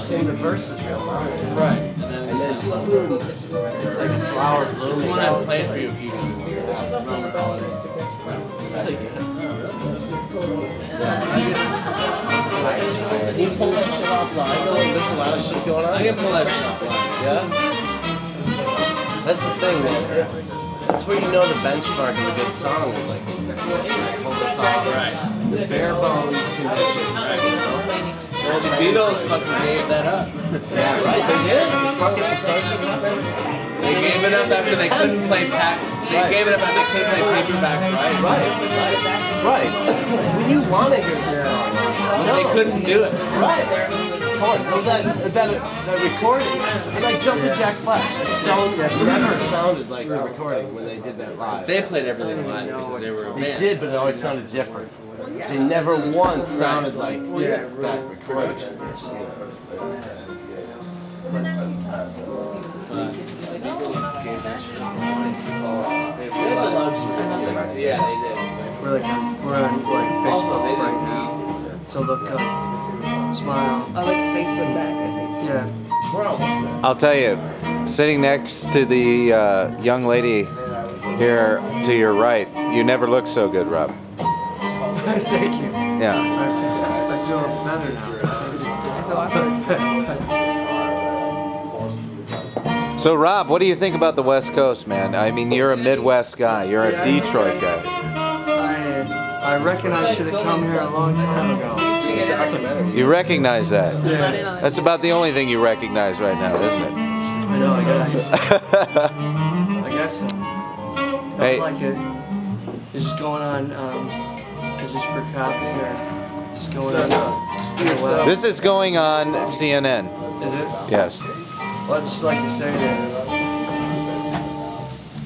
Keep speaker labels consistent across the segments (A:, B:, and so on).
A: sing the verses real loud.
B: Right.
A: And then it's like a flower blooming.
B: This one I played for you a few times. Roman holiday. It's really good.
A: Can you pull that shit off live though? There's a lot of shit going on.
B: I can pull that shit off live.
A: Yeah? That's the thing, man. That's where you know the benchmark of a good song is like, pull this off.
B: Right.
A: The bare bones condition.
B: Right. Well, the Beatles fucking gave that up.
A: Yeah, right. They did. Fucking Sgt. Pepper.
B: They gave it up after they couldn't play pack. They gave it up after they couldn't play paperback, right?
A: Right. When you want to hear that song,
B: They couldn't do it.
A: Right. Well, that recording, it's like Jumpin' Jack Flash. The Stones never sounded like the recording when they did that live.
B: They played everything live because they were a
A: They
B: band.
A: did, but it always sounded different. They never once sounded like that recording.
B: Yeah, they did.
C: We're on like Facebook right now. So look up, smile.
D: I like Facebook back.
C: Yeah.
E: I'll tell you, sitting next to the young lady here to your right, you never look so good, Rob.
C: Thank you.
E: Yeah.
C: I feel better now.
E: So Rob, what do you think about the West Coast, man? I mean, you're a Midwest guy. You're a Detroit guy.
C: I reckon I should have come here a long time ago.
E: You recognize that?
C: Yeah.
E: That's about the only thing you recognize right now, isn't it?
C: I know, I guess so.
E: Hey.
C: I like it. Is this going on, is this for copy or is this going on?
E: This is going on CNN.
C: Is it?
E: Yes.
C: Well, I'd just like to say that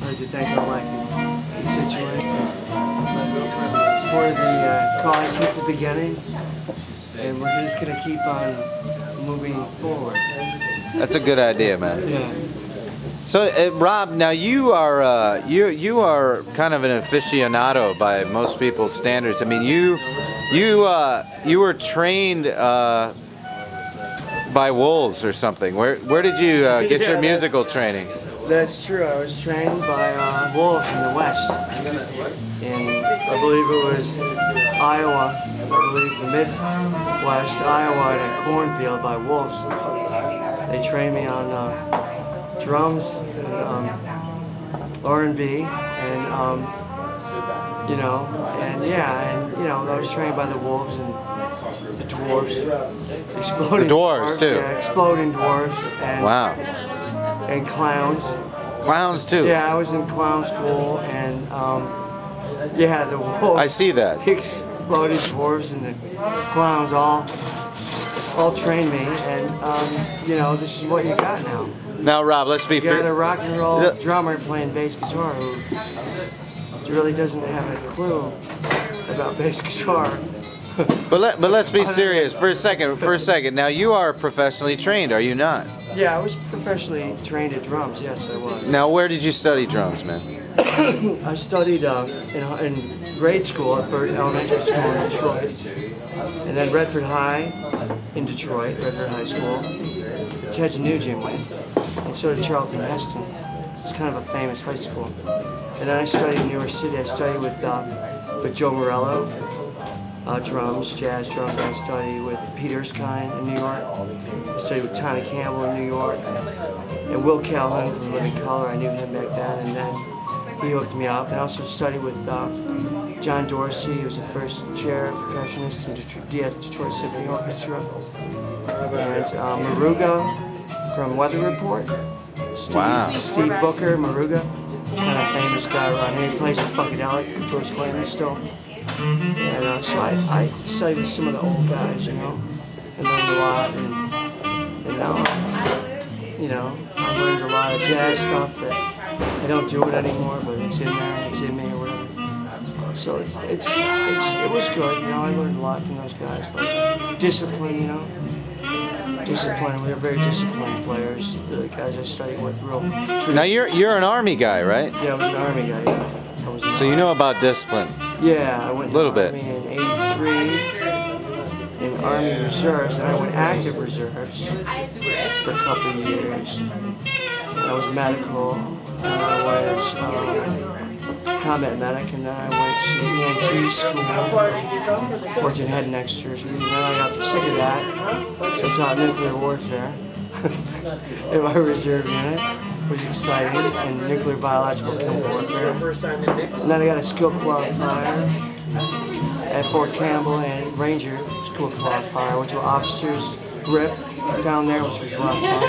C: I'd like to thank all my constituents for the cause since the beginning, and we're just going to keep on moving forward.
E: That's a good idea, man.
C: Yeah.
E: So, Rob, now you are kind of an aficionado by most people's standards. I mean, you were trained by wolves or something. Where did you get your musical training?
C: That's true. I was trained by wolves in the West, in I believe it was Iowa. I believe the Midwest, Iowa, in a cornfield by wolves. They trained me on drums, and R&B, and I was trained by the wolves and the dwarves, exploding
E: The dwarves too.
C: Yeah, exploding dwarves, and
E: Wow.
C: and clowns.
E: Clowns too.
C: Yeah, I was in clown school, and the wolves.
E: I see that.
C: The exploding dwarves and the clowns all trained me, and this is what you got now.
E: Now, Rob, let's be
C: You got a
E: fair.
C: rock and roll drummer playing bass guitar who really doesn't have a clue about bass guitar.
E: But let's be serious for a second. Now, you are professionally trained, are you not?
C: Yeah, I was professionally trained at drums. Yes, I was.
E: Now, where did you study drums, man?
C: I studied in grade school at Berkeley Elementary School in Detroit, and then Redford High in Detroit, Redford High School. Ted Nugent went, and so did Charlton Heston. It's kind of a famous high school. And then I studied in New York City. I studied with Joe Morello, drums, jazz drums. I studied with Pete Erskine in New York. I studied with Tommy Campbell in New York, and Will Calhoun from Living Color. I knew him back then, and then he hooked me up. And I also studied with John Dorsey, who was the first chair percussionist in Detroit Symphony Orchestra, and Maruga from Weather Report. Steve Booker, Maruga, kind of famous guy around here. He plays with Funkadelic, George Clinton still. And so I studied with some of the old guys, and learned a lot. And I learned a lot of jazz stuff that I don't do it anymore, but it's in there, it's in me or whatever. So it was good, I learned a lot from those guys, like discipline, discipline. We were very disciplined players. The guys I studied with, real.
E: Now you're an Army guy, right?
C: Yeah, I was an Army guy. Yeah. I was
E: So you know about discipline?
C: Yeah, I went
E: a little
C: to the
E: bit.
C: Army in '83 in Army Reserves, and I went active reserves for a couple of years. And I was medical, and I was combat medic, and then I went to ENT school, worked in head and neck surgery, and then I got sick of that, so I taught nuclear warfare in my reserve unit, which was exciting, and nuclear biological chemical warfare. And then I got a skill qualifier at Fort Campbell and Ranger School qualifier. I went to officers RIP down there, which was a lot of fun.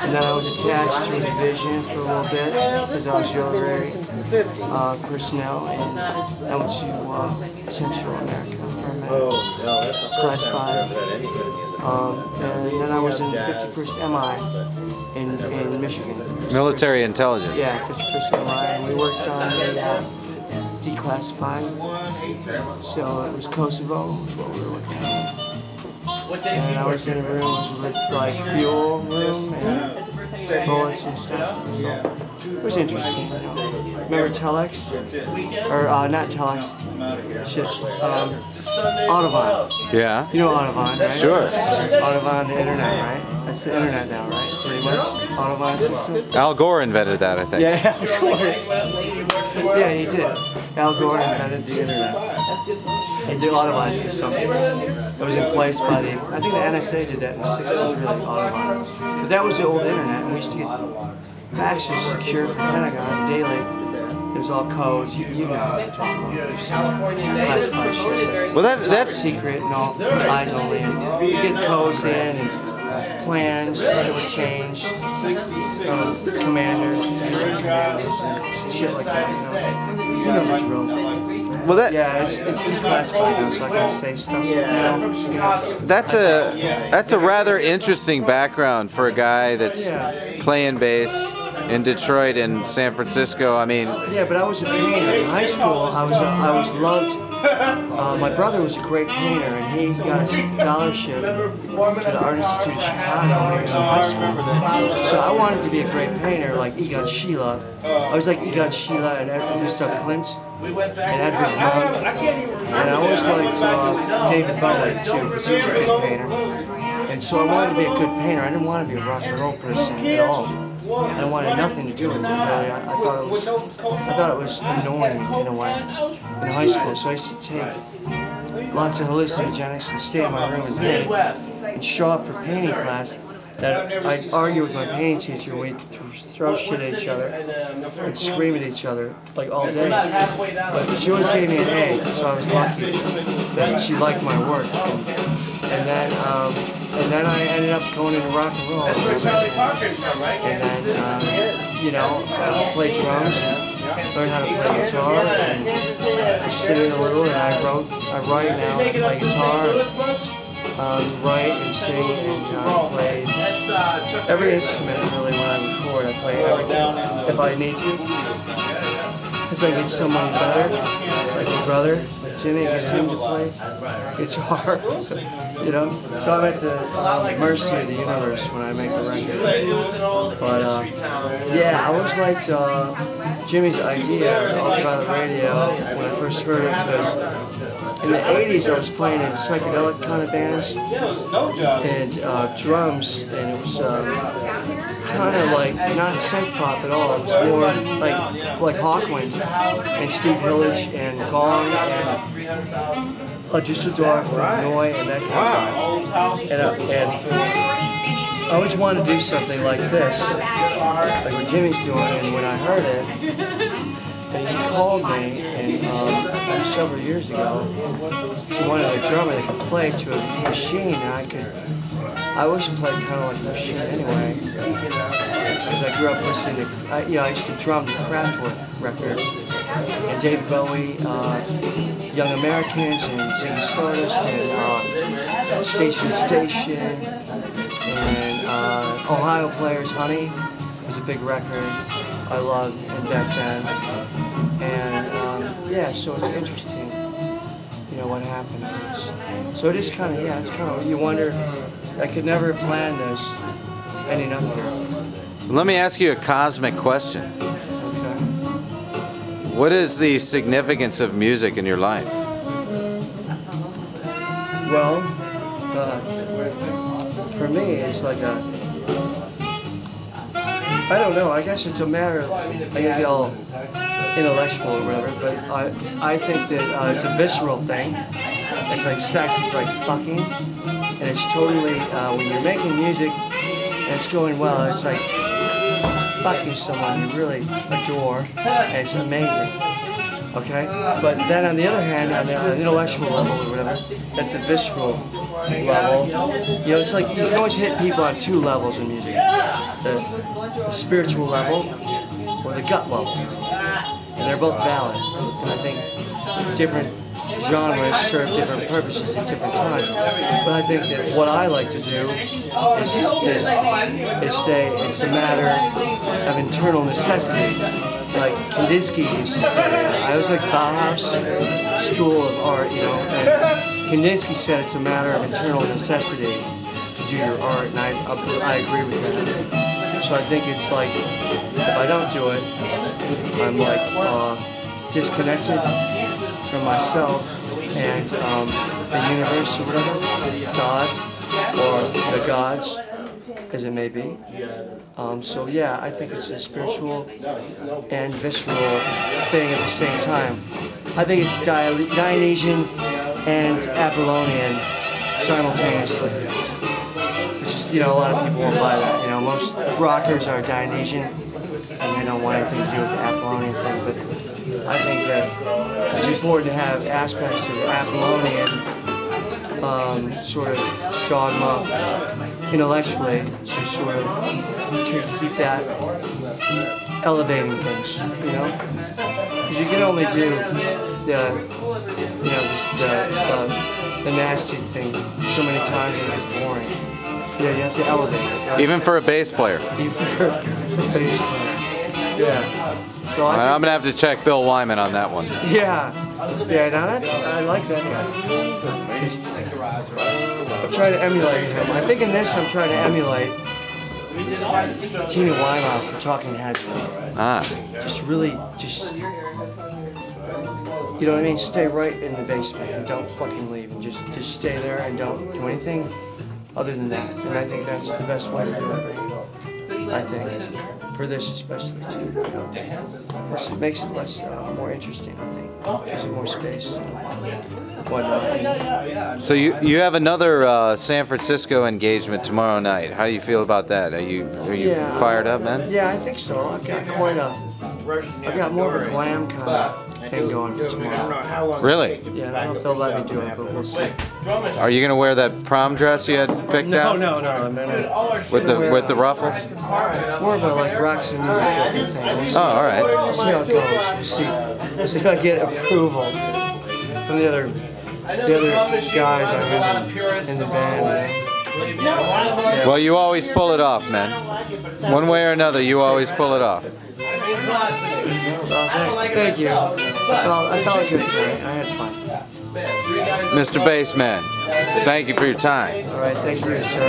C: And then I was attached to a division for a little bit as auxiliary personnel, and I went to Central America for a minute, class 5. And then I was in 51st MI in Michigan.
E: Military intelligence.
C: Yeah, 51st MI, and we worked on the declassified. So it was Kosovo, was what we were looking at. And I was in a room with like fuel room and bullets and stuff. So it was interesting. You know. Remember Telex? Or not Telex. Shit. Audubon.
E: Yeah.
C: You know Audubon, right?
E: Sure.
C: Audubon, the internet, right? That's the internet now, right? Pretty much. Audubon system.
E: Al Gore invented that, I think.
C: Yeah, Al Gore. Yeah, he did. Al Gore invented the internet. And the Audubon system. It was in place by the, I think the NSA did that in the 60s, really, Audubon. But that was the old internet, and we used to get faxes secured from Pentagon daily. It was all codes, you know what I'm talking about. It was classified shit.
E: Well, that's
C: secret and all, eyes only. And you get codes in and plans that it would change, commanders, and shit like that, you know. You know the drill.
E: well that
C: Yeah, it's declassified now, so I can't say stuff. You know?
E: that's a rather interesting background for a guy that's playing bass in Detroit and San Francisco. I mean,
C: yeah, but I was a painter in high school. I was loved. My brother was a great painter, and he got a scholarship to the Art Institute of Chicago when he was in high school. So I wanted to be a great painter, like Egon Schiele. I was like Egon Schiele and Gustav Klimt and Edvard Munch. And I always liked David Bowie too, because he was a good painter. And so I wanted to be a good painter. I didn't want to be a rock and roll person at all. I wanted nothing to do with it, really. I thought it was annoying in a way in high school. So I used to take lots of hallucinogenics and stay in my room and paint and show up for painting class. That I'd argue with my painting teacher, we'd throw shit at each other and scream at each other like all day. But she always gave me an A, so I was lucky that she liked my work. And then I ended up going into rock and roll. And then, you know, I played drums and learned how to play guitar and sing a little. And I write now, play guitar. Write and sing and play every instrument really when I record. I play everything if I need to. Because I get someone better, like my brother, like Jimmy, get him to play guitar, you know. So I'm at the mercy of the universe when I make the record. But yeah, I always liked Jimmy's idea of Ultraviolet Radio when I first heard it, because in the 80s I was playing in psychedelic kind of bands and drums, and it was kind of like not synth pop at all. It was more like Hawkwind and Steve Hillage and Gong and Düsseldorf and Noy and that kind of vibe. And I always wanted to do something like this, like what Jimmy's doing. And when I heard it, and he called me and several years ago, he wanted a drummer that could play to a machine, and I always played kind of like a machine anyway, because I grew up listening to, I used to drum the Kraftwerk records, and David Bowie, Young Americans, and Ziggy Stardust, and Station to Station, and Ohio Players, Honey was a big record I loved back then, and yeah, so it's interesting, you know, what happened to this. So it is kind of, yeah, it's kind of, you wonder, I could never plan this ending up here.
E: let me ask you a cosmic question.
C: Okay.
E: What is the significance of music in your life?
C: Well, for me, it's like a, I don't know, I guess it's a matter of, I get all intellectual or whatever, but I think that it's a visceral thing. It's like sex, it's like fucking, and it's totally, when you're making music and it's going well, it's like fucking someone you really adore, and it's amazing. Okay? But then on the other hand, on the intellectual level or whatever, that's the visceral level. You know, it's like you can always hit people on two levels in music. The spiritual level or the gut level. And they're both valid. And I think different genres serve different purposes at different times. But I think that what I like to do is say it's a matter of internal necessity. Like Kandinsky used to say, I was like Bauhaus School of Art, you know, and Kandinsky said it's a matter of internal necessity to do your art, and I agree with that. So I think it's like, if I don't do it, I'm like disconnected from myself and the universe or whatever, God, or the gods, as it may be. So yeah, I think it's a spiritual and visceral thing at the same time. I think it's Dionysian and Apollonian simultaneously. Which is, you know, a lot of people won't buy that. You know, most rockers are Dionysian and they don't want anything to do with the Apollonian thing. But I think that it's important to have aspects of Apollonian sort of dogma intellectually to sort of keep that elevating things, you know? Because you can only do the nasty thing so many times and it's boring. You know, you have to elevate it. Right?
E: Even for a bass player.
C: Even for a bass player. Yeah. So
E: I'm gonna have to check Bill Wyman on that one.
C: Yeah. Yeah, now I like that guy. I'm trying to emulate him. I think in this I'm trying to emulate Tina Weymouth from Talking Heads. Just really, you know what I mean? Stay right in the basement and don't fucking leave. And just stay there and don't do anything other than that. And I think that's the best way to do it. I think. For this especially too. It makes it less, more interesting, I think. Gives it more space and whatnot.
E: So you have another San Francisco engagement tomorrow night. How do you feel about that? Are you fired up, man?
C: Yeah, I think so. I've got more of a glam kind of thing going for tomorrow.
E: Really?
C: Yeah, I don't know if they'll let me do it, but we'll see.
E: Are you gonna wear that prom dress you had picked out?
C: No.
E: With the ruffles?
C: More of a like rocks and music thing. We'll see.
E: Oh, all right.
C: We'll see how it goes. We'll see if I get approval from the other guys in the band.
E: Well, you always pull it off, man. One way or another, you always pull it off.
C: Well, thank you. I felt good tonight. I had fun.
E: Mr. Bassman, thank you for your time.
C: All right, thank you, sir.